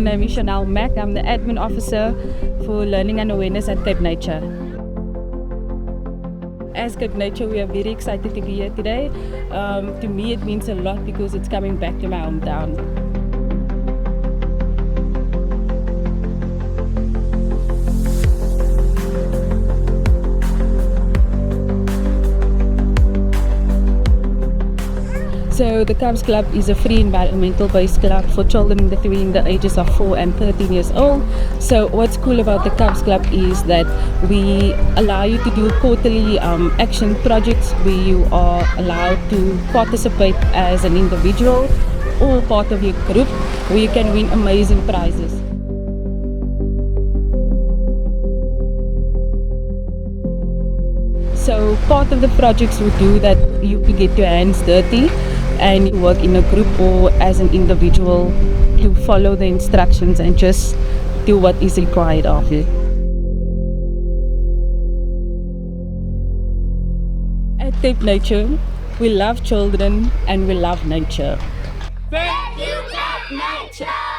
My name is Chanel Mack. I'm the admin officer for Learning and Awareness at Cape Nature. As Cape Nature, we are very excited to be here today. To me, it means a lot because it's coming back to my hometown. So the Cubs Club is a free environmental-based club for children between the ages of 4 and 13 years old. So what's cool about the Cubs Club is that we allow you to do quarterly action projects where you are allowed to participate as an individual or part of your group, where you can win amazing prizes. So part of the projects we do that you get your hands dirty and you work in a group or as an individual to follow the instructions and just do what is required of you. At Cape Nature, we love children and we love nature. Thank you, Cape Nature!